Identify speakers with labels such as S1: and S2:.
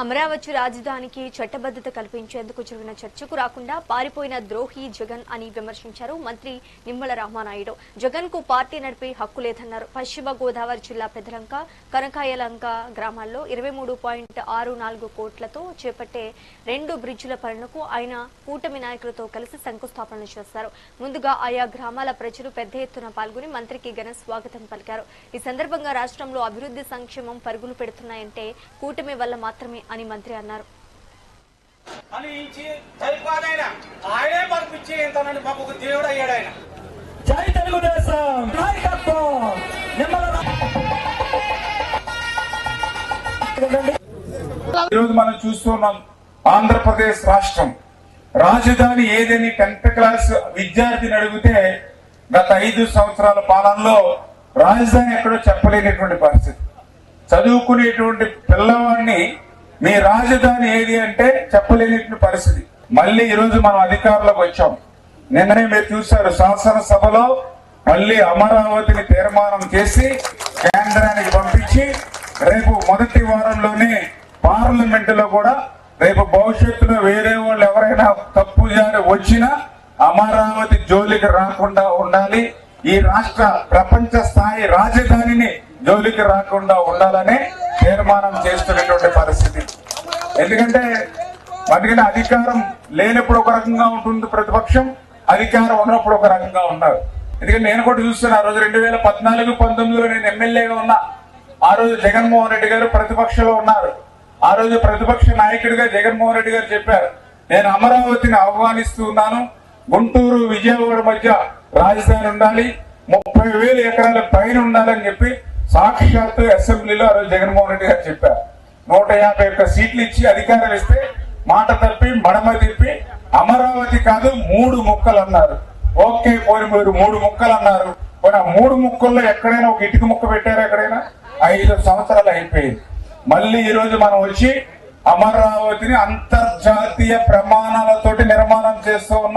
S1: అమరావతి రాజధానికి చట్టబద్ధత కల్పించేందుకు జరిగిన చర్చకు రాకుండా పారిపోయిన ద్రోహి జగన్ అని విమర్శించారు మంత్రి నిమ్మల రామానాయుడు. జగన్ కు పార్టీ నడిపే హక్కు లేదన్నారు. పశ్చిమ గోదావరి జిల్లా పెదలంక, కనకాయలంక గ్రామాల్లో 23.64 కోట్లతో చేపట్టే 2 బ్రిడ్జిల పనులకు ఆయన కూటమి నాయకులతో కలిసి శంకుస్థాపన చేశారు. ముందుగా ఆయా గ్రామాల ప్రజలు పెద్ద ఎత్తున పాల్గొని మంత్రికి ఘన స్వాగతం పలికారు. ఈ సందర్భంగా రాష్ట్రంలో అభివృద్ధి సంక్షేమం పరుగులు పెడుతున్నాయంటే కూటమి వల్ల మాత్రమే అని మంత్రి అన్నారు.
S2: ఈరోజు మనం చూస్తున్నాం, ఆంధ్రప్రదేశ్ రాష్ట్రం రాజధాని ఏదని 10th క్లాస్ విద్యార్థిని అడిగితే గత 5 సంవత్సరాల పాలనలో రాజధాని ఎక్కడో చెప్పలేనటువంటి పరిస్థితి. చదువుకునేటువంటి పిల్లవాడిని మీ రాజధాని ఏది అంటే చెప్పలేని పరిస్థితి. మళ్ళీ ఈరోజు మనం అధికారంలోకి వచ్చాం. నిన్ననే మీరు చూశారు, శాసనసభలో మళ్ళీ అమరావతిని తీర్మానం చేసి కేంద్రానికి పంపించి రేపు మొదటి వారంలోనే పార్లమెంట్ లో కూడా రేపు భవిష్యత్తులో వేరే వాళ్ళు ఎవరైనా తప్పు జారి వచ్చినా అమరావతి జోలికి రాకుండా ఉండాలి, ఈ రాష్ట్ర ప్రపంచ స్థాయి రాజధానిని జోలికి రాకుండా ఉండాలని తీర్మానం చేస్తున్నటువంటి పరిస్థితి. ఎందుకంటే అధికారం లేనప్పుడు ఒక రకంగా ఉంటుంది ప్రతిపక్షం, అధికారం ఉన్నప్పుడు ఒక రకంగా ఉన్నారు. ఎందుకంటే నేను కూడా చూస్తున్నా, ఆ రోజు 2014-19లో నేను ఎమ్మెల్యేగా ఉన్నా. ఆ రోజు జగన్మోహన్ రెడ్డి గారు ప్రతిపక్షంలో ఉన్నారు. ఆ రోజు ప్రతిపక్ష నాయకుడిగా జగన్మోహన్ రెడ్డి గారు చెప్పారు, నేను అమరావతిని ఆహ్వానిస్తూ ఉన్నాను, గుంటూరు విజయవాడ మధ్య రాజధాని ఉండాలి, 30,000 ఎకరాల పైన ఉండాలని చెప్పి సాక్షాత్తు అసెంబ్లీలో ఆ రోజు జగన్మోహన్ రెడ్డి గారు చెప్పారు. 151 సీట్లు ఇచ్చి అధికారం ఇస్తే మాట తప్పి మడమ తిప్పి అమరావతి కాదు 3 ముక్కలు అన్నారు. ఓకే, పోని మీరు 3 ముక్కలు అన్నారు. పోనీ 3 ముక్కల్లో ఎక్కడైనా ఒక ఇటుక ముక్క పెట్టారు? ఎక్కడైనా 5 సంవత్సరాలు అయిపోయింది. మళ్ళీ ఈ రోజు మనం వచ్చి అమరావతిని అంతర్జాతీయ ప్రమాణాలతోటి నిర్మాణం చేస్తూ ఉన్నాం.